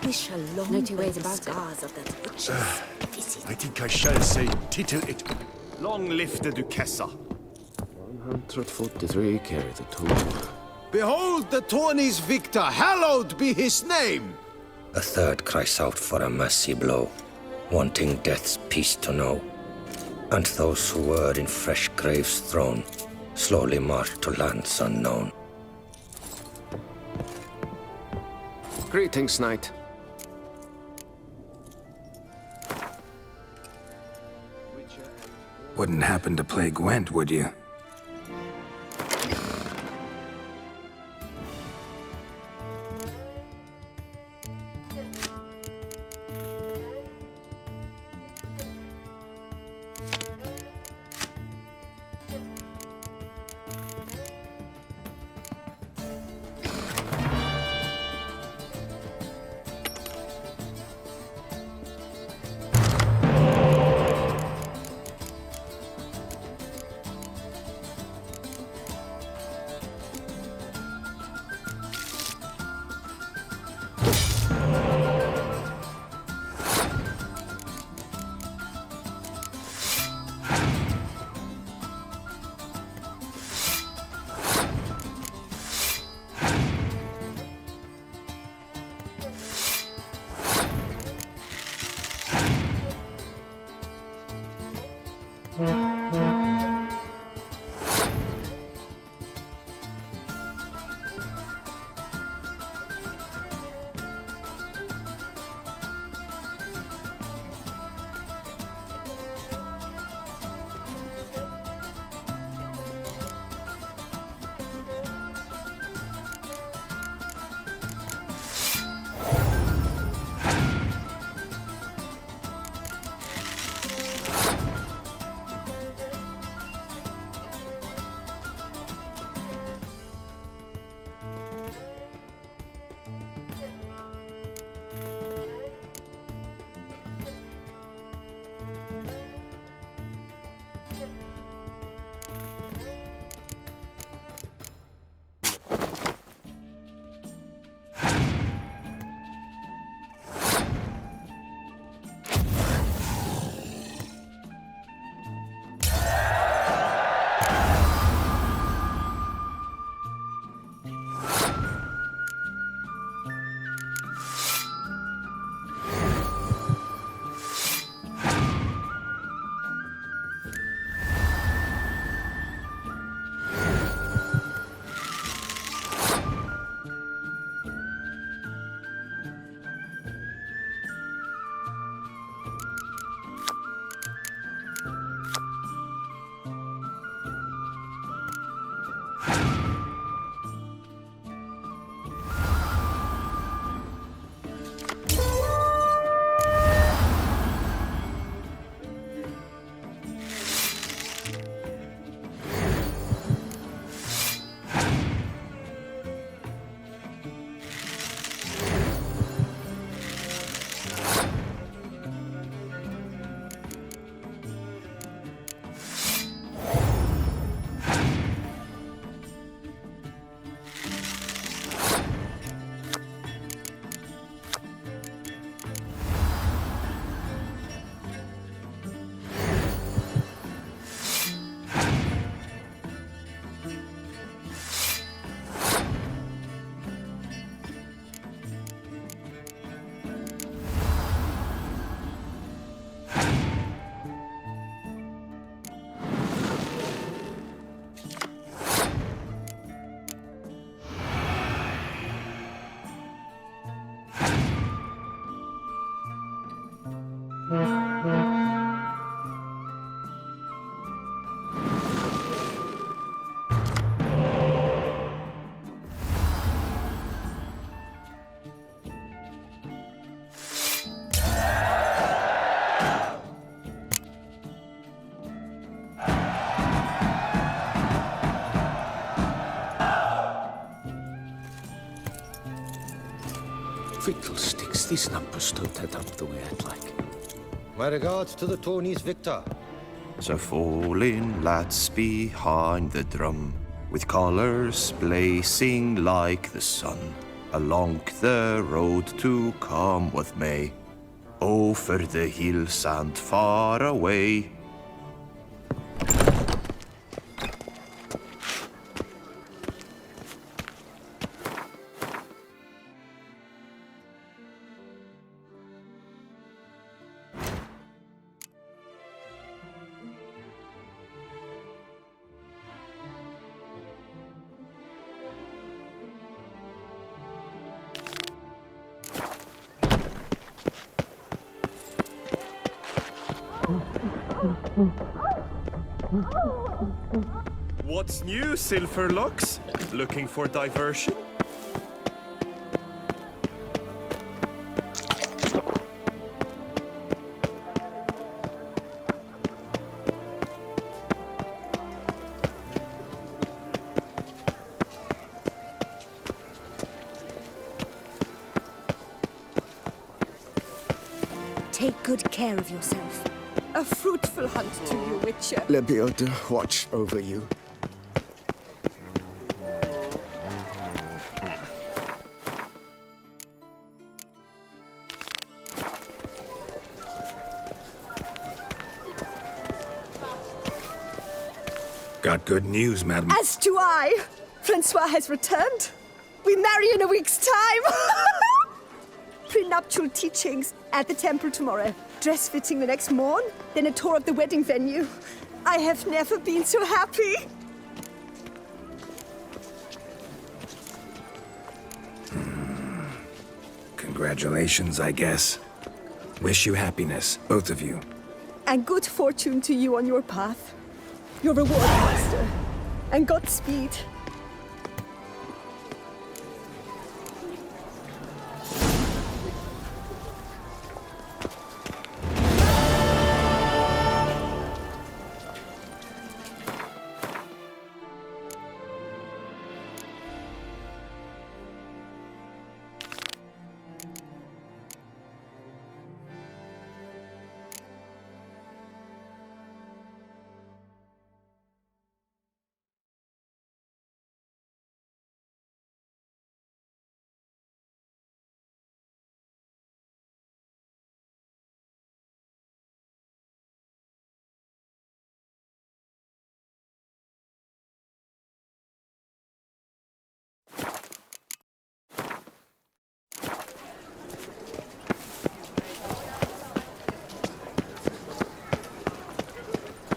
We shall long No two bear ways the about it. scars of that witch's visit. I think I shall say title it. Long live the Duchessa. 143 carry the toll. Behold the Tawny's victor, hallowed be his name! A third cries out for a mercy blow, wanting death's peace to know. And those who were in fresh graves thrown, slowly march to lands unknown. Greetings, knight. Wouldn't happen to play Gwent, would you? Fiddlesticks, these numbers don't add up the way I'd like. My regards to the Tawny's victor. So fall in, lads, behind the drum, with colours blazing like the sun. along the road to come with me, over the hills and far away. What's new, Silverlocks? Looking for diversion? Take good care of yourself. A fruitful hunt to you, Witcher. Lebioda watch over you. Got good news, madam. As do I. Francois has returned. We marry in a week's time. Prenuptial teachings at the temple tomorrow. Dress fitting the next morn. Then a tour of the wedding venue. I have never been so happy. Congratulations, I guess. Wish you happiness, both of you. And good fortune to you on your path. Your reward, master. And Godspeed.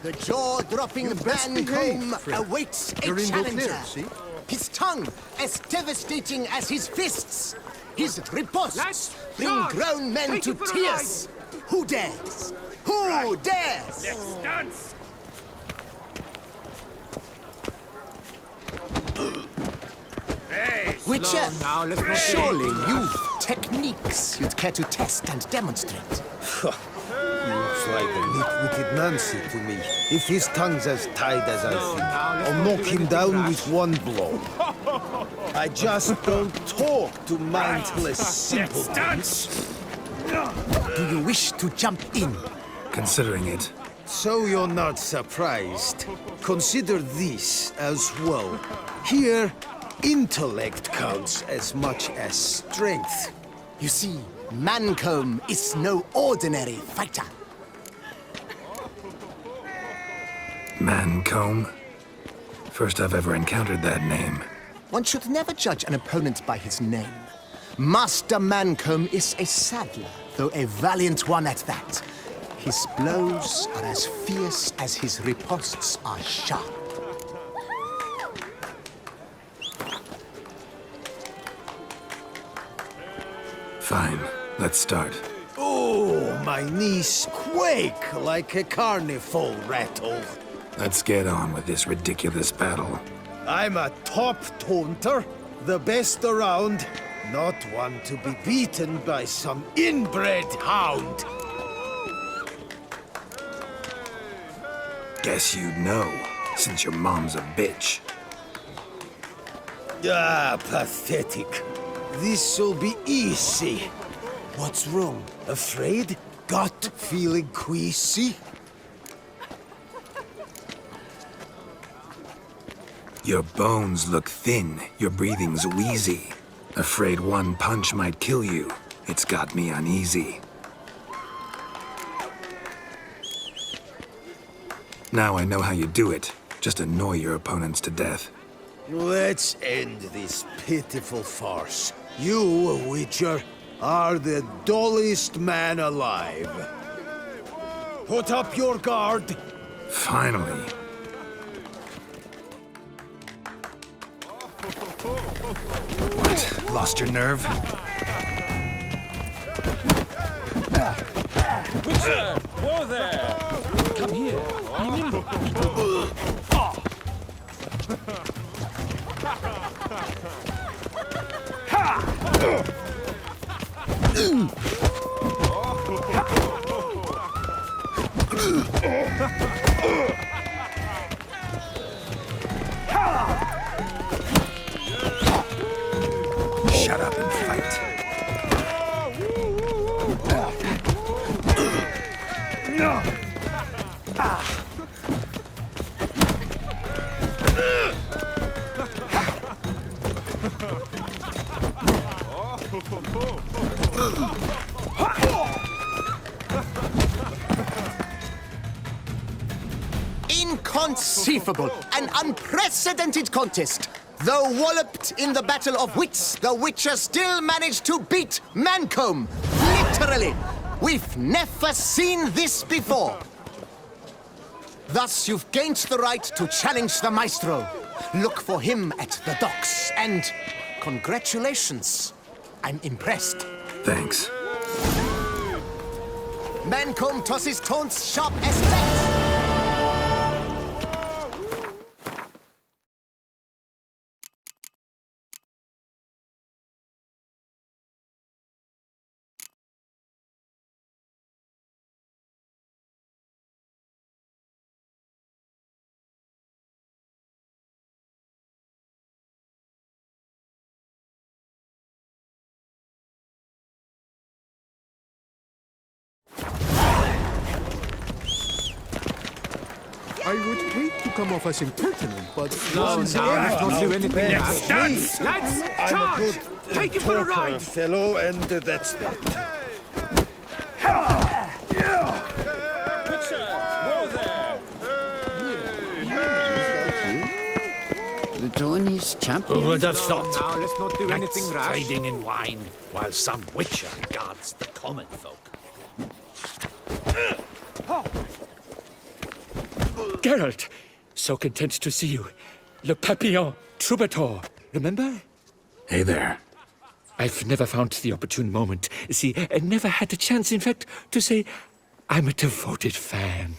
The jaw-dropping Mancomb awaits a challenger. His tongue as devastating as his fists. His riposts bring grown men to tears. Who dares? Who dares? Let's dance! Witcher, surely you've techniques you'd care to test and demonstrate. Looks like a nit-witted Nancy to me. If his tongue's as tight as I think, I'll knock him down with one blow. I just don't talk to mindless simpletons. Do you wish to jump in? Considering it. So you're not surprised. Consider this as well. Here, intellect counts as much as strength. You see, Mancomb is no ordinary fighter. Mancomb? First I've ever encountered that name. One should never judge an opponent by his name. Master Mancomb is a saddler, though a valiant one at that. His blows are as fierce as his riposts are sharp. Fine, let's start. Oh, my knees quake like a carnival rattle. Let's get on with this ridiculous battle. I'm a top taunter, the best around, not one to be beaten by some inbred hound. Guess you'd know, since your mom's a bitch. Ah, pathetic. This'll be easy. What's wrong? Afraid? Gut feeling queasy? Your bones look thin, your breathing's wheezy. Afraid one punch might kill you. It's got me uneasy. Now I know how you do it. Just annoy your opponents to death. Let's end this pitiful farce. You, Witcher, are the dullest man alive. Put up your guard. Finally. What? Lost your nerve? Witcher! Whoa there! Come here. Be nimble. Shut up and fight. Inconceivable! An unprecedented contest! Though walloped in the battle of wits, the Witcher still managed to beat Mancomb! Literally! We've never seen this before! Thus, you've gained the right to challenge the Maestro. Look for him at the docks, and congratulations. I'm impressed. Thanks. Mancomb tosses taunts sharp as that. I would hate to come off as impertinent, but... Let's not do anything. Lads, Lads, I'm a good Take it for a talker, ride! fellow, and that's that. Witcher! Whoa there! The Tony's champion. Would have thought. Now, let's not do anything rash. Trading in wine, while some Witcher regards the common folk. Geralt, so content to see you. Le Papillon, Troubadour, remember? Hey there. I've never found the opportune moment. See, I never had the chance, in fact, to say I'm a devoted fan.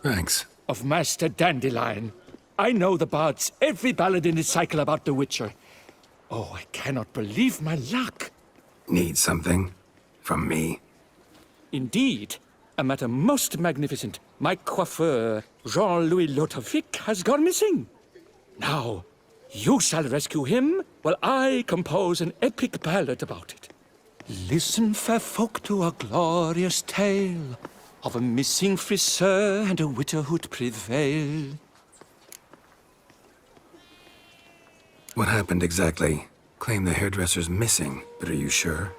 Thanks. Of Master Dandelion. I know the bards, every ballad in this cycle about the Witcher. Oh, I cannot believe my luck. Need something? From me? Indeed, a matter most magnificent. My coiffeur, Jean-Louis Lotovic, has gone missing. Now, you shall rescue him, while I compose an epic ballad about it. Listen, fair folk, to a glorious tale of a missing friseur and a widowhood prevail. What happened exactly? Claim the hairdresser's missing, but are you sure?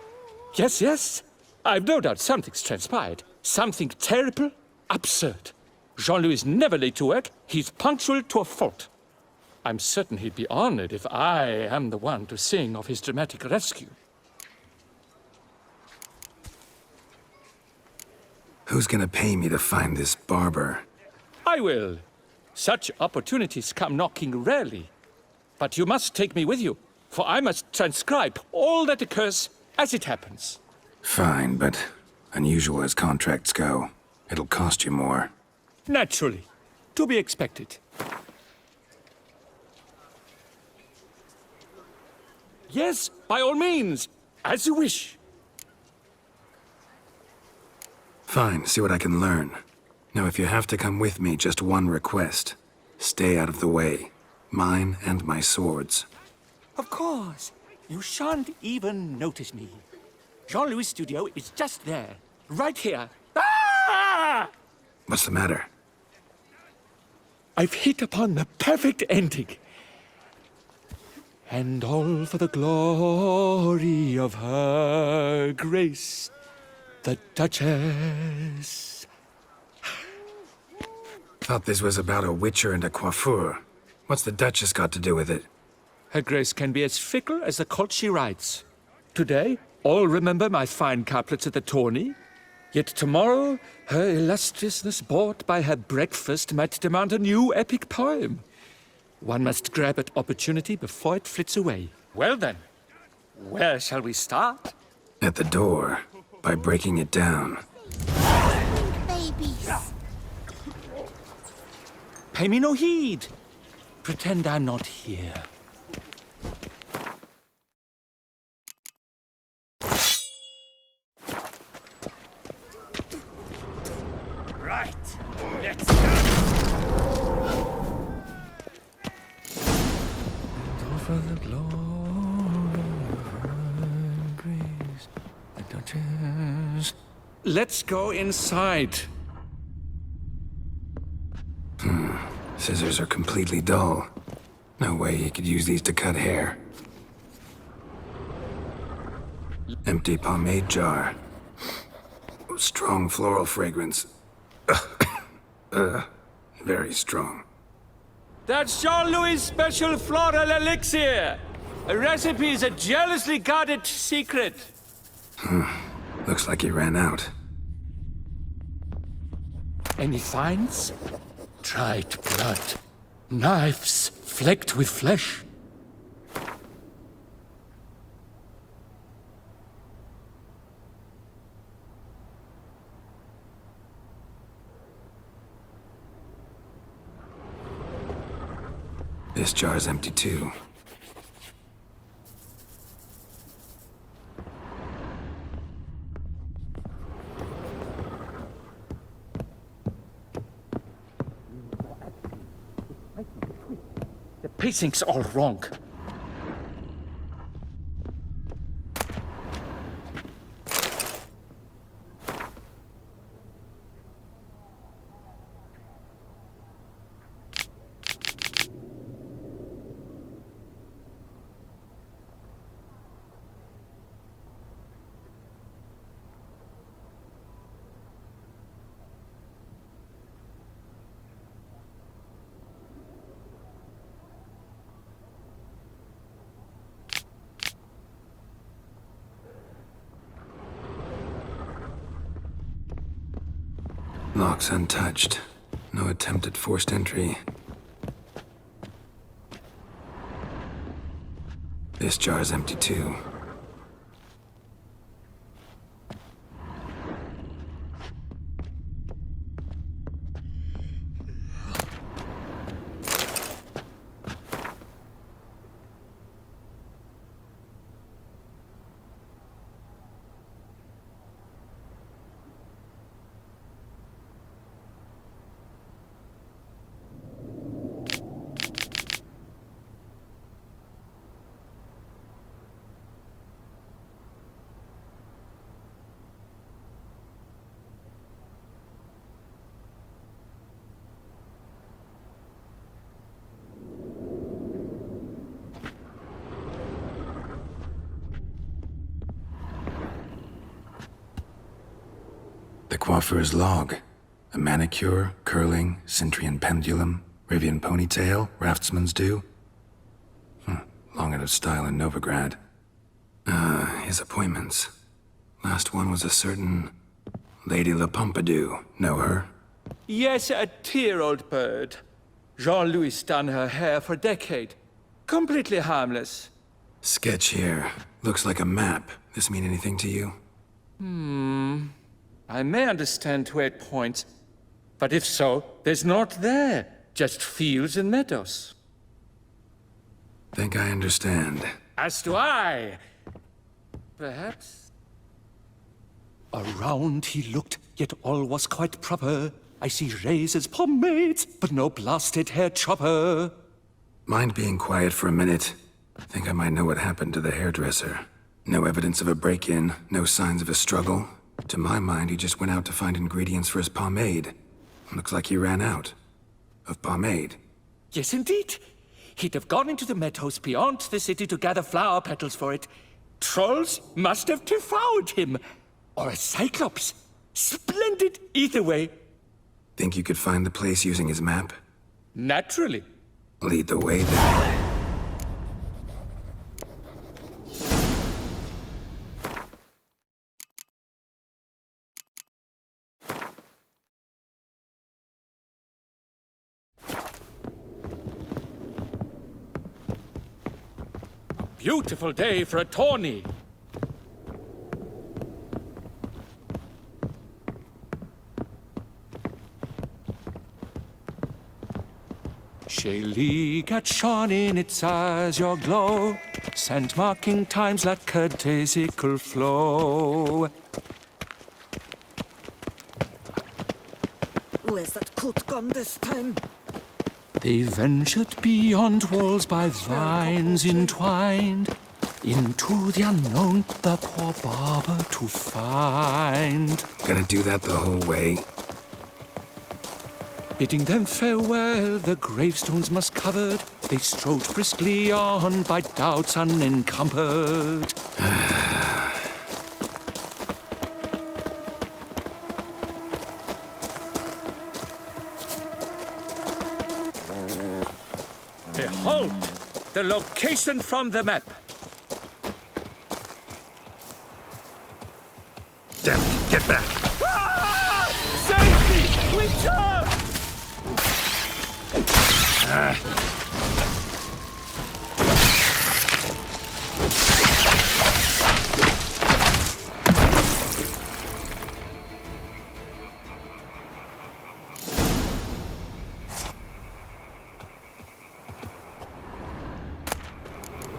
Yes, yes. I've no doubt something's transpired. Something terrible, absurd. Jean-Louis is never late to work. He's punctual to a fault. I'm certain he'd be honored if I am the one to sing of his dramatic rescue. Who's gonna pay me to find this barber? I will. Such opportunities come knocking rarely. But you must take me with you, for I must transcribe all that occurs as it happens. Fine, but unusual as contracts go, it'll cost you more. Naturally. To be expected. Yes, by all means. As you wish. Fine, see what I can learn. Now, if you have to come with me, just one request. Stay out of the way. Mine and my swords. Of course. You shan't even notice me. Jean-Louis' studio is just there. Right here. Ah! What's the matter? I've hit upon the perfect ending. And all for the glory of her grace, the Duchess. Thought this was about a witcher and a coiffeur. What's the Duchess got to do with it? Her Grace can be as fickle as the colt she rides. Today, all remember my fine couplets at the tourney. Yet tomorrow, her illustriousness bought by her breakfast might demand a new epic poem. One must grab at opportunity before it flits away. Well then, where shall we start? At the door, by breaking it down. Babies. Pay me no heed. Pretend I'm not here. Right, let's go. And over the glory of her grace, the Duchess. Let's go inside. Scissors are completely dull. No way he could use these to cut hair. Empty pomade jar. Strong floral fragrance. Very strong. That's Jean-Louis' special floral elixir. A recipe is a jealously guarded secret. Looks like he ran out. Any finds? Dried blood. Knives flecked with flesh. This jar's empty too. The pacing's all wrong. Lock's untouched. No attempt at forced entry. This jar's empty too. The coiffeur's log. A manicure, curling, Cintrian pendulum, Rivian ponytail, raftsman's due. Long out of style in Novigrad. His appointments. Last one was a certain Lady La Pompadour. Know her? Yes, a dear old bird. Jean-Louis done her hair for a decade. Completely harmless. Sketch here. Looks like a map. This mean anything to you? I may understand where it points, but if so, there's naught there. Just fields and meadows. Think I understand. As do I. Perhaps. Around he looked, yet all was quite proper. I see razors, pomades, but no blasted hair chopper. Mind being quiet for a minute? Think I might know what happened to the hairdresser. No evidence of a break-in, no signs of a struggle. To my mind, he just went out to find ingredients for his pomade. Looks like he ran out. Of pomade. Yes, indeed. He'd have gone into the meadows beyond the city to gather flower petals for it. Trolls must have devoured him. Or a cyclops. Splendid either way. Think you could find the place using his map? Naturally. Lead the way then. Beautiful day for a tourney. Shaylee at shone in its azure glow, sent marking times like a daisical flow. Where's that colt gone this time? They ventured beyond walls by vines entwined, into the unknown the poor barber to find. Gonna do that the whole way? Bidding them farewell, the gravestones must covered, they strode briskly on by doubts unencumbered. Behold, the location from the map. Damn it, get back! Ah! Save me! Winter!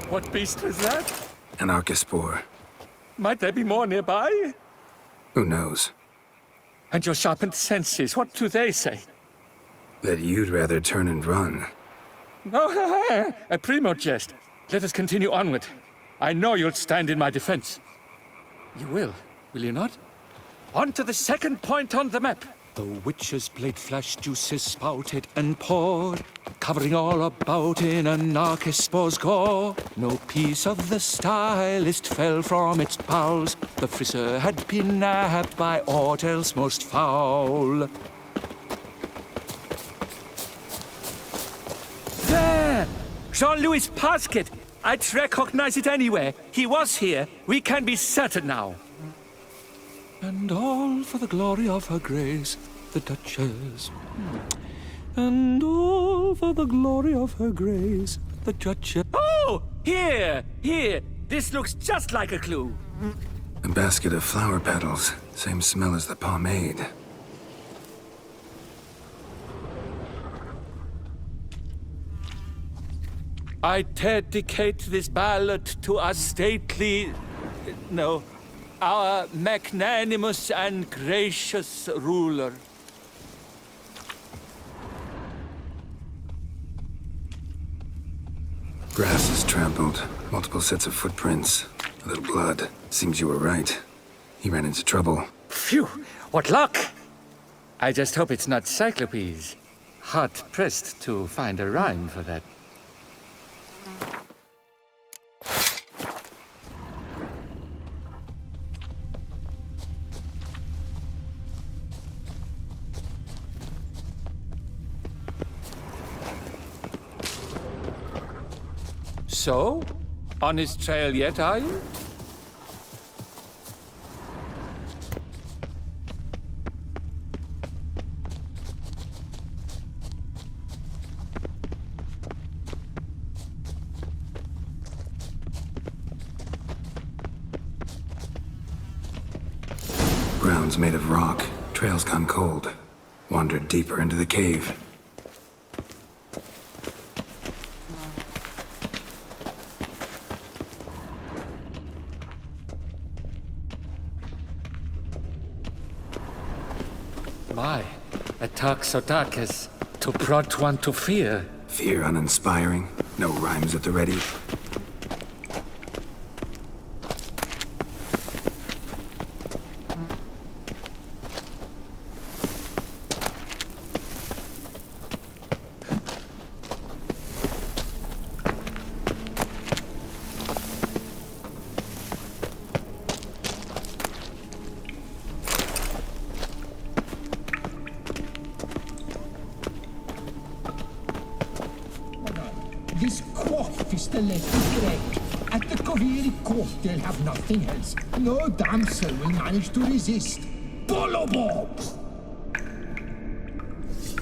What beast was that? An Archospore. Might there be more nearby? Who knows? And your sharpened senses, what do they say? That you'd rather turn and run. Oh, a primo jest. Let us continue onward. I know you'll stand in my defense. You will you not? On to the second point on the map. The witch's blade flash juices spouted and poured, covering all about in an Archospore's gore. No piece of the stylist fell from its bowels. The frisser had been nabbed by aught else most foul. There! Jean-Louis Pasquet! I'd recognize it anywhere. He was here. We can be certain now. And all for the glory of her grace, the Duchess. And all for the glory of her grace, the Duchess. Oh! Here! Here! This looks just like a clue. A basket of flower petals. Same smell as the pomade. I dedicate this ballad to our stately... no, our magnanimous and gracious ruler. Grass is trampled. Multiple sets of footprints. A little blood. Seems you were right. He ran into trouble. Phew! What luck! I just hope it's not Cyclopes. Hard-pressed to find a rhyme for that. So? On his trail yet, are you? Ground's made of rock. Trail's gone cold. Wandered deeper into the cave. My, a talk so dark as to prompt one to fear. Fear uninspiring. No rhymes at the ready. This quaff is the latest drink. At the Koviri court, they'll have nothing else. No damsel will manage to resist. Bolobob!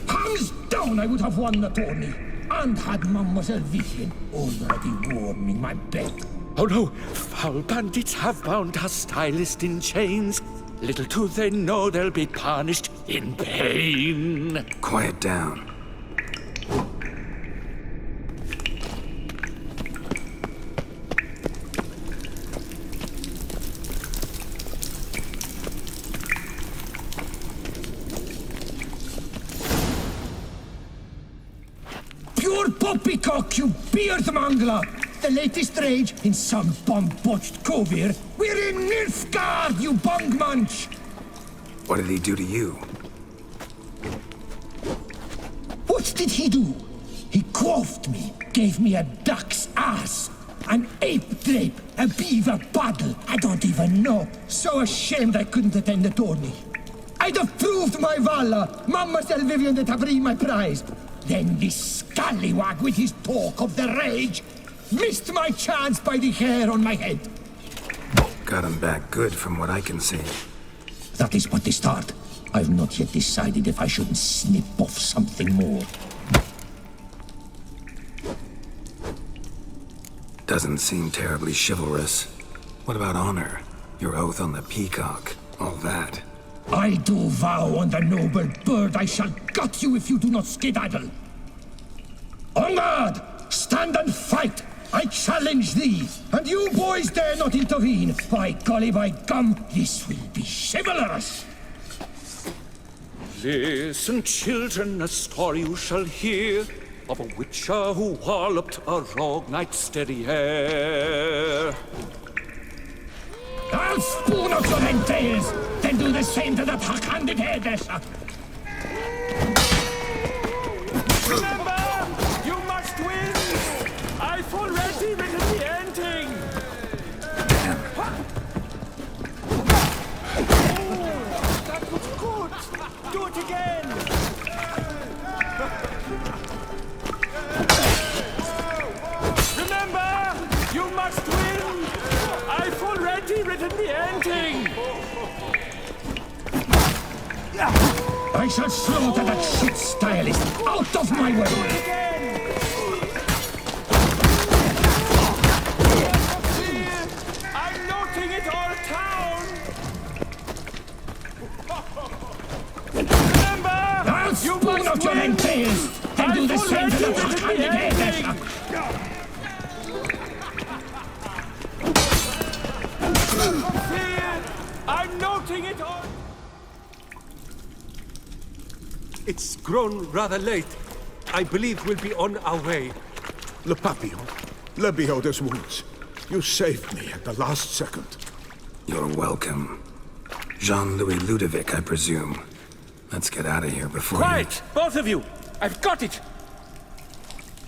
Hands down, I would have won the tourney. And had Mademoiselle Vivian already warming my bed. Oh no! Foul bandits have bound our stylist in chains. Little do they know they'll be punished in pain. Quiet down. Pure poppycock, you beard mangler! The latest rage in some bomb-botched Kovir. We're in Nilfgaard, you bung munch! What did he do to you? What did he do? He quaffed me, gave me a duck's ass, an ape drape, a beaver paddle. I don't even know. So ashamed I couldn't attend the tourney. I'd have proved my valor. Mademoiselle Vivian de Tabri my prize. Then this scallywag with his talk of the rage missed my chance by the hair on my head. Got him back good from what I can see. That is but the start. I've not yet decided if I shouldn't snip off something more. Doesn't seem terribly chivalrous. What about honor? Your oath on the peacock? All that? I do vow on the noble bird I shall gut you if you do not skedaddle. On guard! Stand and fight! I challenge thee, and you boys dare not intervene. By golly, by gum, this will be chivalrous. Listen, children, a story you shall hear of a witcher who walloped a rogue knight's derriere. I'll spoon out your entrails, then do the same to the tuck-handed hairdresser. Remember, you must win! I've already written the ending! Oh, that was good! Do it again! Remember, you must win! I've already written the ending! I shall slaughter that shit stylist out of my way! I'm noting it all down! Remember! I'll spoon out your entrails, then do the same to the tuck-handed hairdresser! I'm noting it all. It's grown rather late. I believe we'll be on our way. Le Papillon, Le Beholder's wounds. You saved me at the last second. You're welcome. Jean-Louis Ludovic, I presume. Let's get out of here before Quiet! Both of you! I've got it!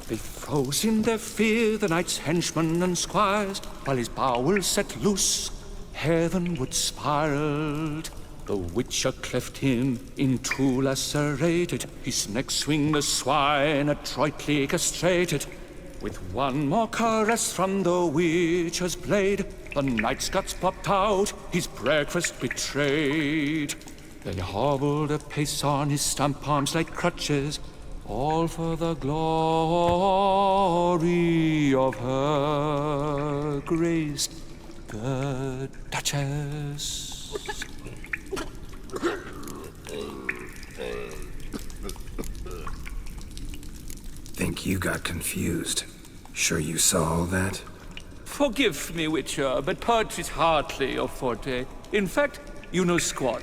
They froze in their fear, the knight's henchmen and squires, while his bowels set loose, heavenward spiraled. The witcher cleft him in two lacerated, his neck swing the swine adroitly castrated. With one more caress from the witcher's blade, the knight's guts popped out, his breakfast betrayed. They hobbled a pace on his stump arms like crutches, all for the glory of her grace, the Duchess. Think you got confused. Sure you saw all that? Forgive me, Witcher, but poetry's hardly your forte. In fact, you know squat.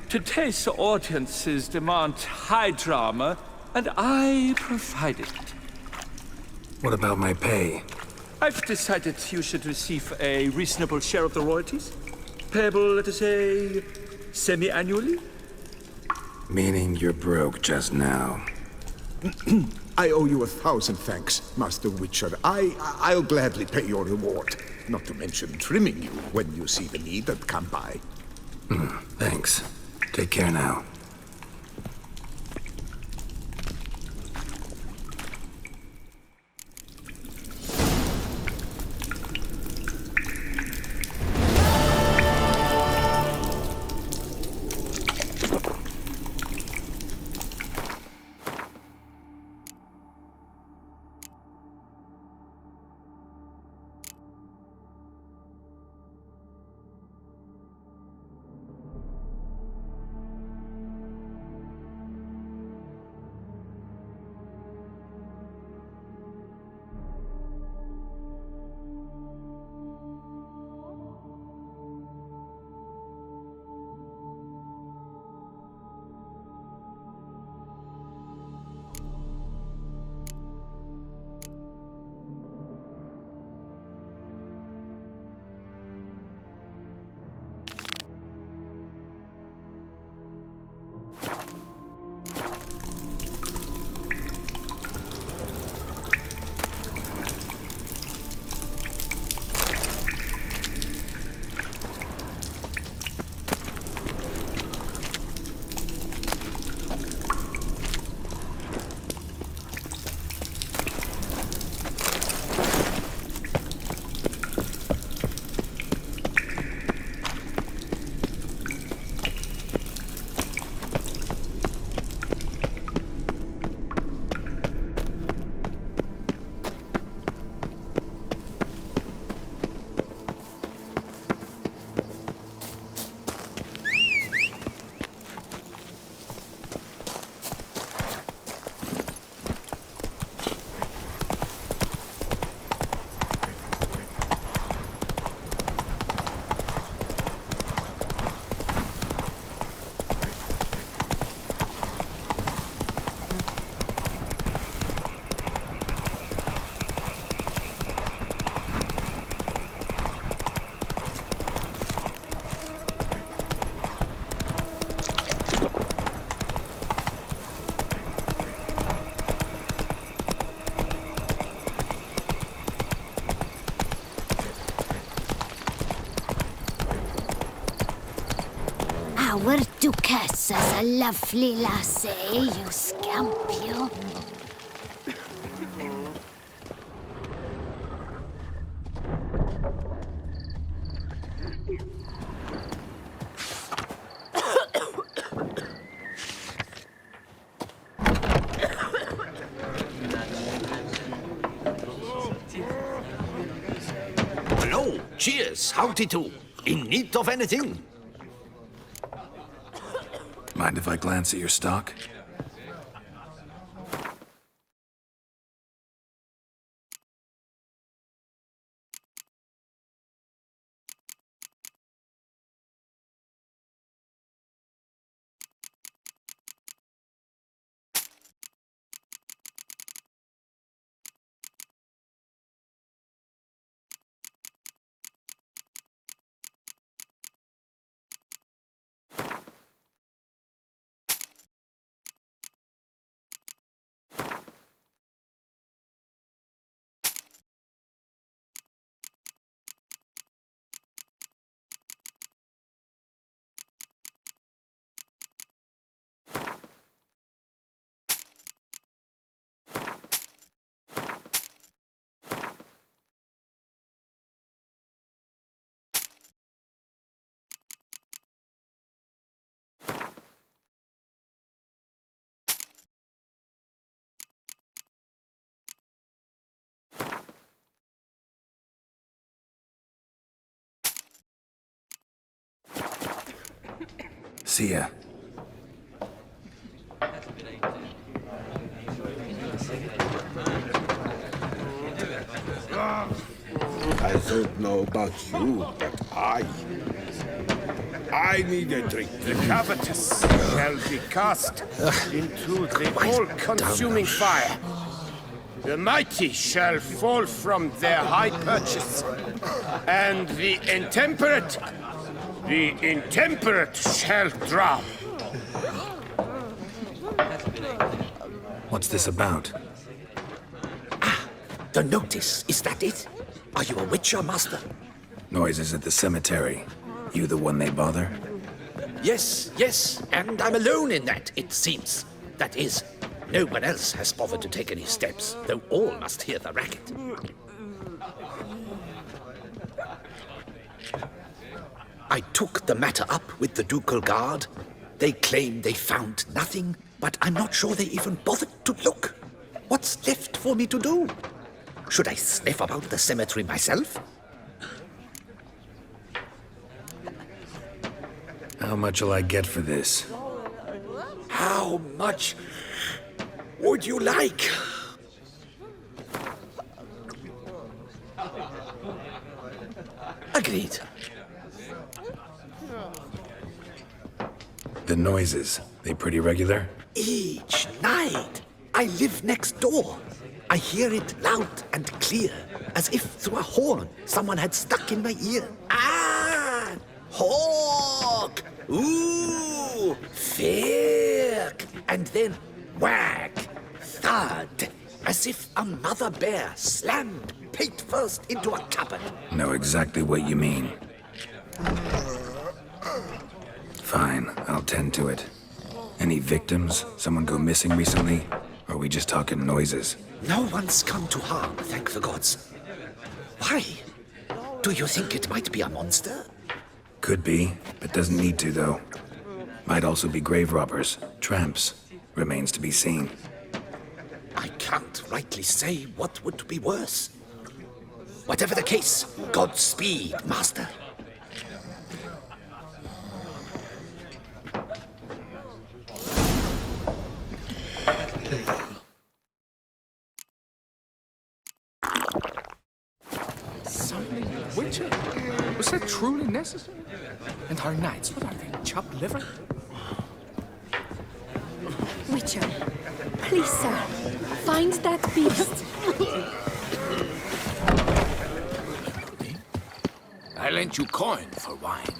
Today's audiences demand high drama, and I provide it. What about my pay? I've decided you should receive a reasonable share of the royalties. Payable, let us say, semi-annually? Meaning you're broke just now. I owe you 1,000 thanks, Master Witcher. I'll gladly pay your reward. Not to mention trimming you when you see the need and come by. Thanks. Take care now. Our Duchess is a lovely lassie, you scamp, you. Hello, cheers, howdy do. In need of anything? Mind if I glance at your stock? See ya. I don't know about you, but I need a drink. The covetous shall be cast into the all-consuming fire. The mighty shall fall from their high perches, and the intemperate shall drown. What's this about? The notice, is that it? Are you a witcher, master? Noises at the cemetery. You the one they bother? Yes, and I'm alone in that, it seems. That is, no one else has bothered to take any steps, though all must hear the racket. I took the matter up with the Ducal Guard. They claim they found nothing, but I'm not sure they even bothered to look. What's left for me to do? Should I sniff about the cemetery myself? How much'll I get for this? How much would you like? Agreed. The noises, they pretty regular? Each night. I live next door. I hear it loud and clear, as if through a horn someone had stuck in my ear. Ah! Hawk! Ooh! Firk! And then whack! Thud! As if a mother bear slammed pate first into a cupboard. Know exactly what you mean. Fine, I'll tend to it. Any victims? Someone go missing recently? Or are we just talking noises? No one's come to harm, thank the gods. Why? Do you think it might be a monster? Could be, but doesn't need to, though. Might also be grave robbers, tramps. Remains to be seen. I can't rightly say what would be worse. Whatever the case, Godspeed, Master. Something Witcher? Was that truly necessary? And our knights, what are they, chopped liver? Witcher, please, sir, find that beast. I lent you coin for wine.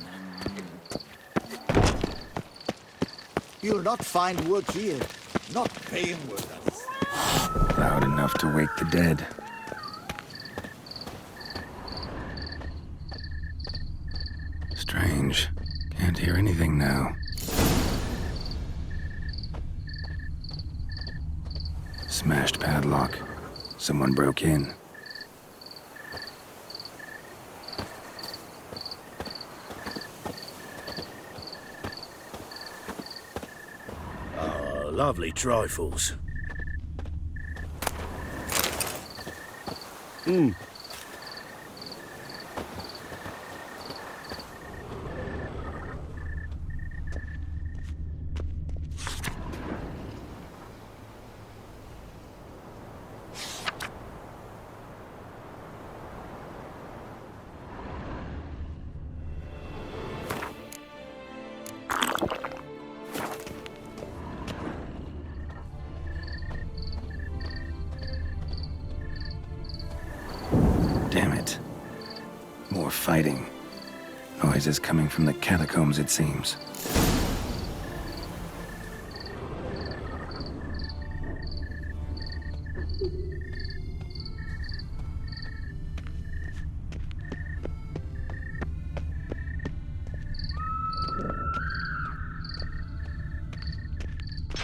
You'll not find work here. Not paying work. Loud enough to wake the dead. Strange. Can't hear anything now. Smashed padlock. Someone broke in. Lovely trifles. Damn it. More fighting. Noises coming from the catacombs, it seems.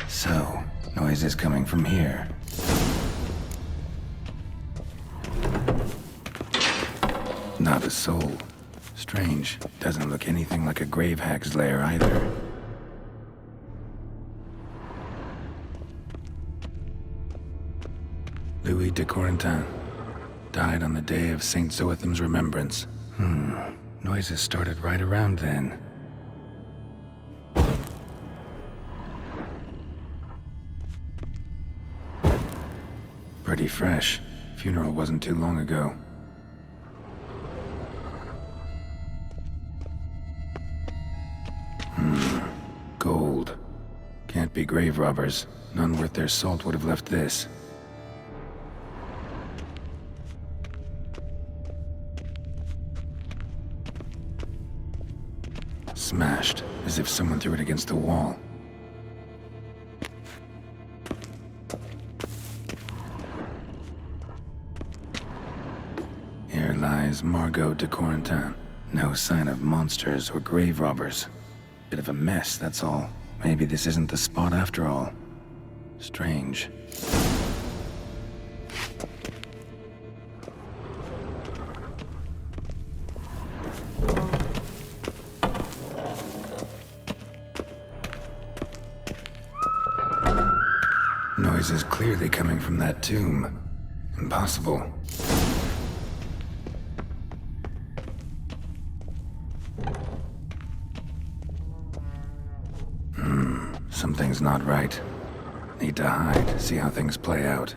So, noises coming from here. Not a soul. Strange. Doesn't look anything like a grave hag's lair either. Louis de Corentin. Died on the day of St. Zoetham's remembrance. Noises started right around then. Pretty fresh. Funeral wasn't too long ago. Gold. Can't be grave robbers. None worth their salt would have left this. Smashed, as if someone threw it against the wall. Here lies Margot de Corentin. No sign of monsters or grave robbers. Bit of a mess, that's all. Maybe this isn't the spot after all. Strange. Noise is clearly coming from that tomb. Impossible. Something's not right. Need to hide, see how things play out.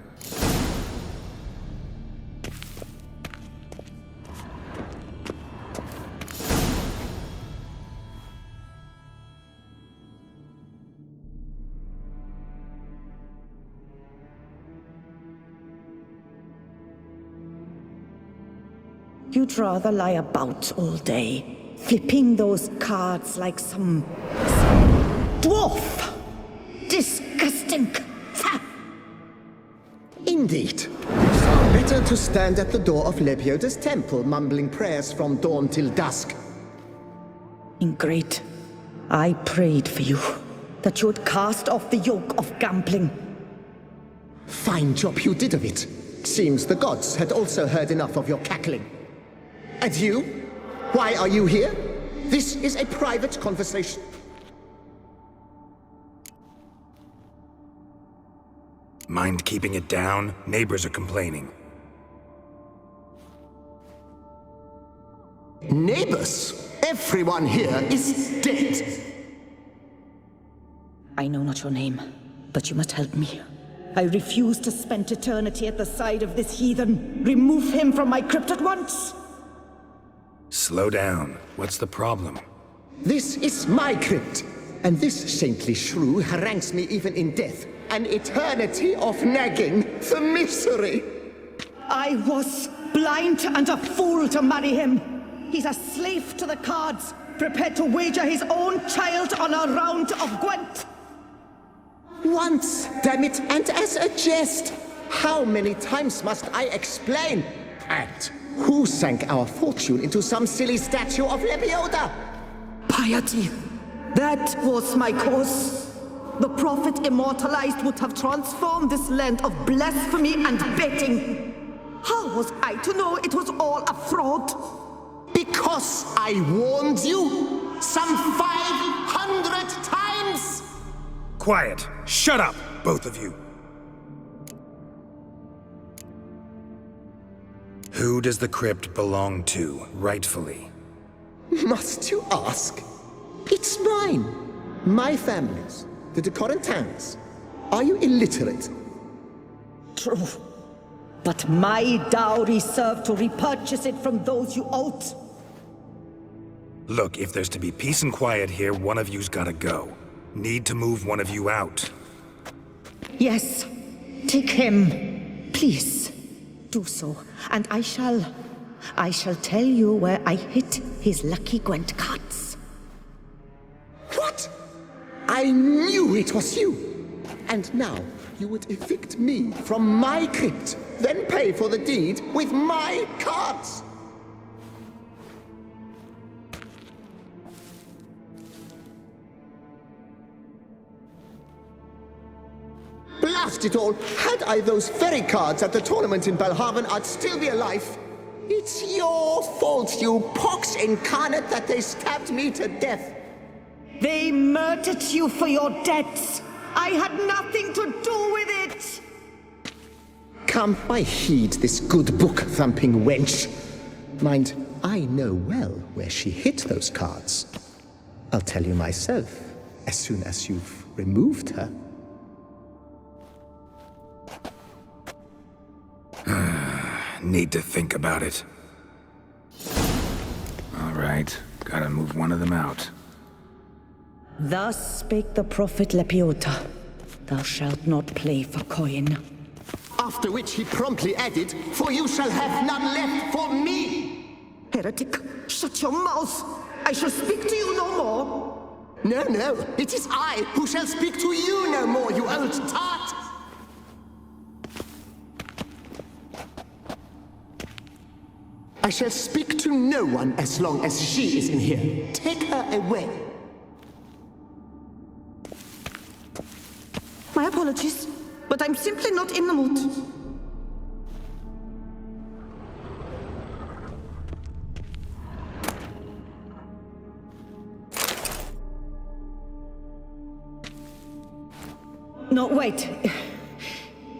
You'd rather lie about all day, flipping those cards like some dwarf. Disgusting. Indeed. Far better to stand at the door of Lebioda's temple, mumbling prayers from dawn till dusk. Ingrate, I prayed for you, that you would cast off the yoke of gambling. Fine job you did of it. Seems the gods had also heard enough of your cackling. And you? Why are you here? This is a private conversation. Mind keeping it down? Neighbors are complaining. Neighbors? Everyone here is dead. I know not your name, but you must help me. I refuse to spend eternity at the side of this heathen. Remove him from my crypt at once! Slow down. What's the problem? This is my crypt, and this saintly shrew harangues me even in death. An eternity of nagging, the misery! I was blind and a fool to marry him. He's a slave to the cards, prepared to wager his own child on a round of Gwent. Once, damn it, and as a jest! How many times must I explain? And who sank our fortune into some silly statue of Lebioda? Piety. That was my cause. the prophet immortalized would have transformed this land of blasphemy and betting. How was I to know it was all a fraud? Because I warned you some 500 times! Quiet! Shut up, both of you! Who does the crypt belong to, rightfully? Must you ask? It's mine. My family's. The de Corentins. Are you illiterate? True. But my dowry served to repurchase it from those you owed. Look, if there's to be peace and quiet here, one of you's gotta go. Need to move one of you out. Yes. Take him. Please. Do so. And I shall tell you where I hid his lucky Gwent cards. What? I knew it was you! And now you would evict me from my crypt, then pay for the deed with my cards! Blast it all! Had I those very cards at the tournament in Belhaven, I'd still be alive. It's your fault, you pox incarnate, that they stabbed me to death. They murdered you for your debts. I had nothing to do with it. Come, I heed this good book-thumping wench. Mind, I know well where she hid those cards. I'll tell you myself, as soon as you've removed her. Need to think about it. All right, gotta move one of them out. Thus spake the prophet Lepiota. Thou shalt not play for coin. After which he promptly added, "For you shall have none left for me!" Heretic, shut your mouth! I shall speak to you no more! No, it is I who shall speak to you no more, you old tart! I shall speak to no one as long as she is in here. Take her away. My apologies, but I'm simply not in the mood. No, wait.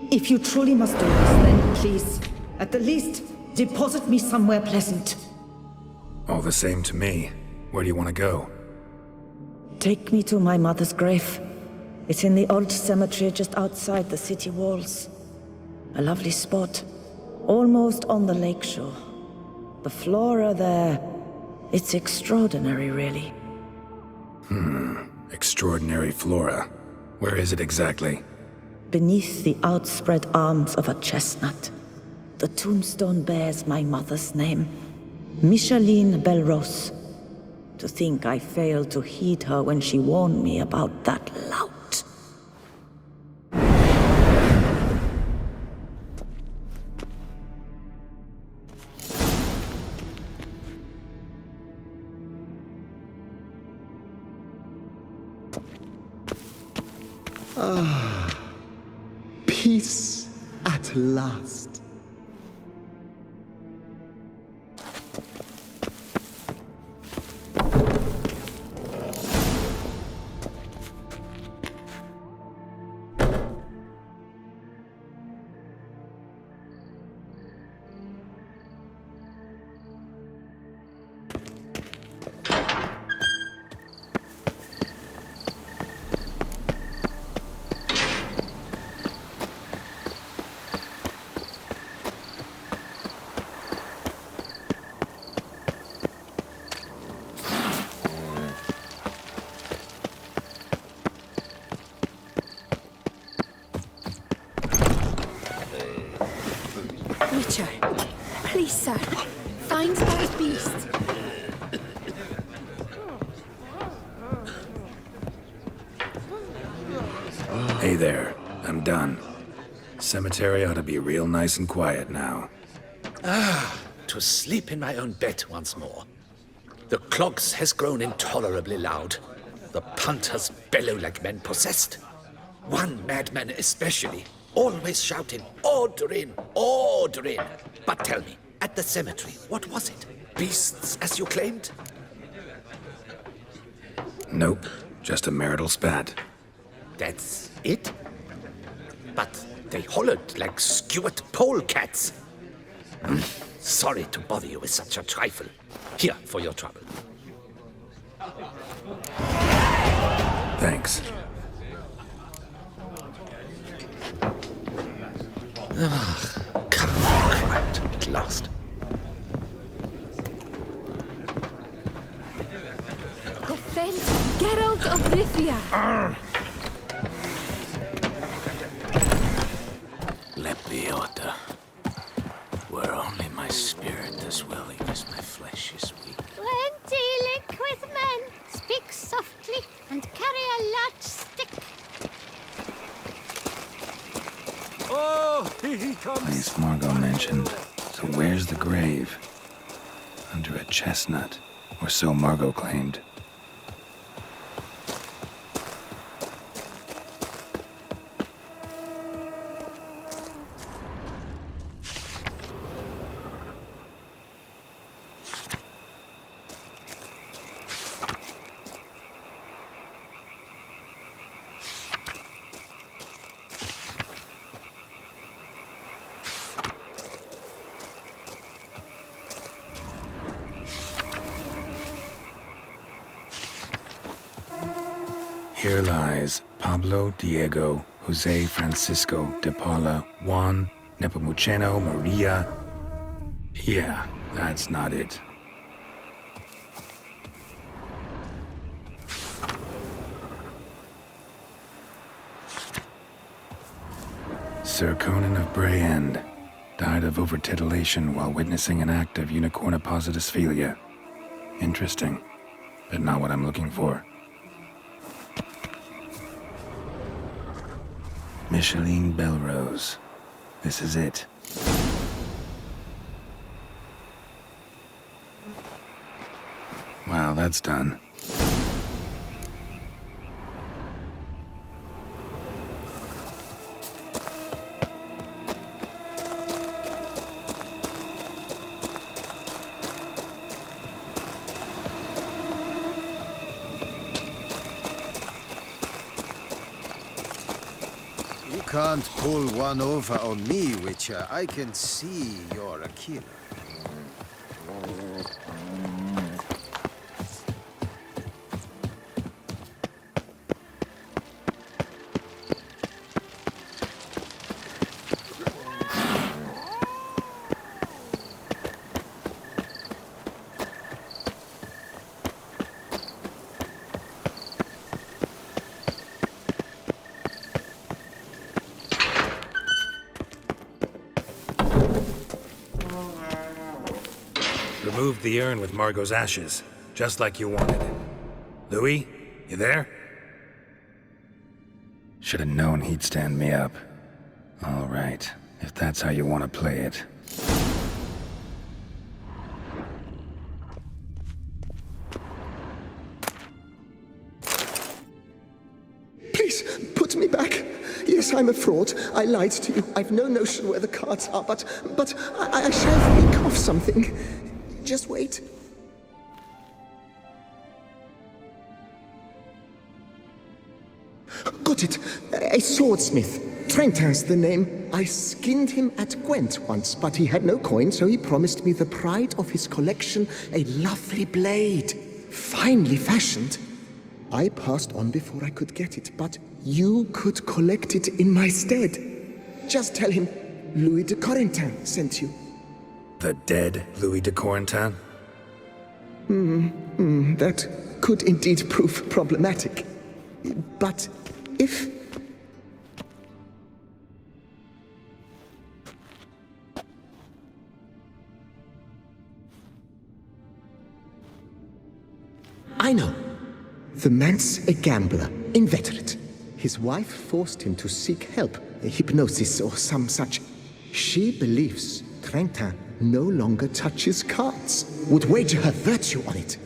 If you truly must do this, then please, at the least, deposit me somewhere pleasant. All the same to me. Where do you want to go? Take me to my mother's grave. It's in the old cemetery just outside the city walls. A lovely spot, almost on the lakeshore. The flora there, it's extraordinary, really. Extraordinary flora. Where is it exactly? Beneath the outspread arms of a chestnut. The tombstone bears my mother's name, Micheline Belrose. To think I failed to heed her when she warned me about that lout. Peace at last. Witcher, please, sir, find that beast. Hey there, I'm done. Cemetery ought to be real nice and quiet now. To sleep in my own bed once more. The clogs has grown intolerably loud. The punters bellow like men possessed. One madman especially, always shouting, "Ordrin! Ordrin!" But tell me, at the cemetery, what was it? Beasts, as you claimed? Nope, just a marital spat. That's it? But they hollered like skewered polecats. Sorry to bother you with such a trifle. Here, for your trouble. Thanks. Quiet at last. Defend Geralt of Rivia. Lepiota, where only my spirit is willing as my flesh is weak. When dealing with men, speak softly and carry a large stick. Oh, he comes. Place Margot mentioned. So where's the grave? Under a chestnut, or so Margot claimed. Here lies Pablo Diego Jose Francisco de Paula Juan Nepomuceno Maria. Yeah, that's not it. Sir Conan of Brayend died of overtitillation while witnessing an act of unicorniposisphilia. Interesting, but not what I'm looking for. Micheline Belrose. This is it. Wow, that's done. You can't pull one over on me, Witcher. I can see you're a killer. Removed the urn with Margot's ashes, just like you wanted. Louis, you there? Should have known he'd stand me up. All right, if that's how you want to play it. Please, put me back. Yes, I'm a fraud. I lied to you. I've no notion where the cards are, but I shall think of something. Just wait. Got it. A swordsmith. Trentin's the name. I skinned him at Gwent once, but he had no coin, so he promised me the pride of his collection, a lovely blade. Finely fashioned. I passed on before I could get it, but you could collect it in my stead. Just tell him Louis de Corentin sent you. The dead Louis de Corentin? That could indeed prove problematic. But if... I know. The man's a gambler, inveterate. His wife forced him to seek help, hypnosis or some such. She believes Trentin no longer touches cards, would wager her virtue on it.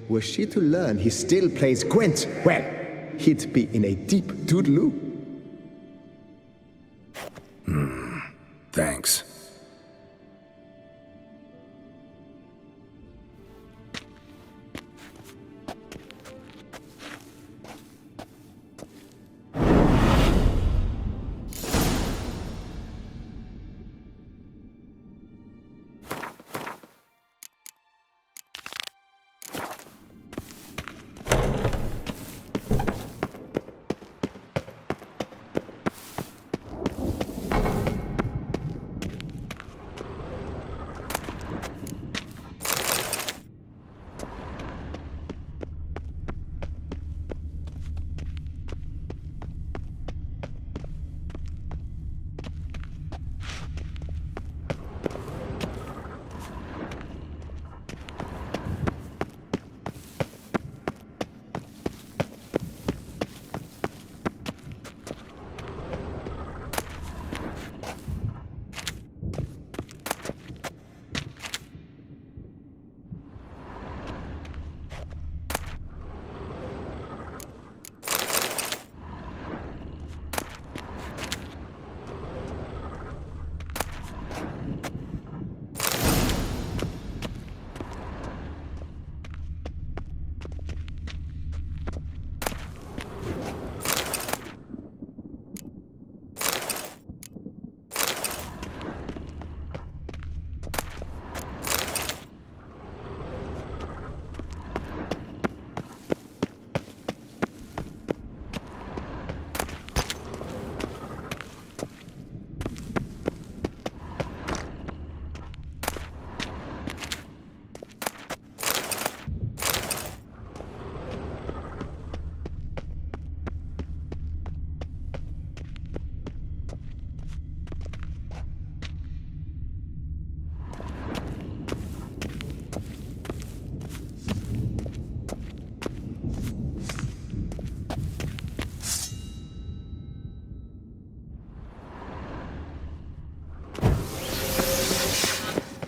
Were she to learn he still plays Gwent, well, he'd be in a deep doodaloo. Thanks.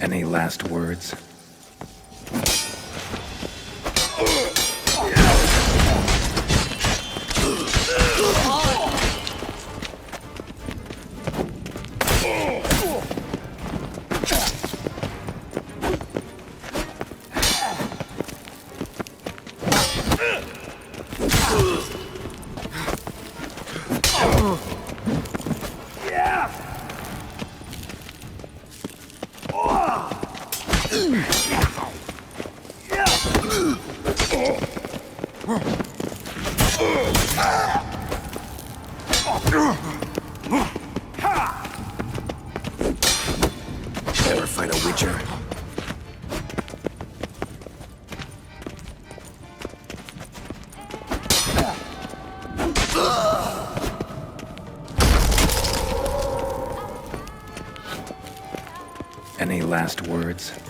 Any last words? Ever fight a Witcher? Any last words?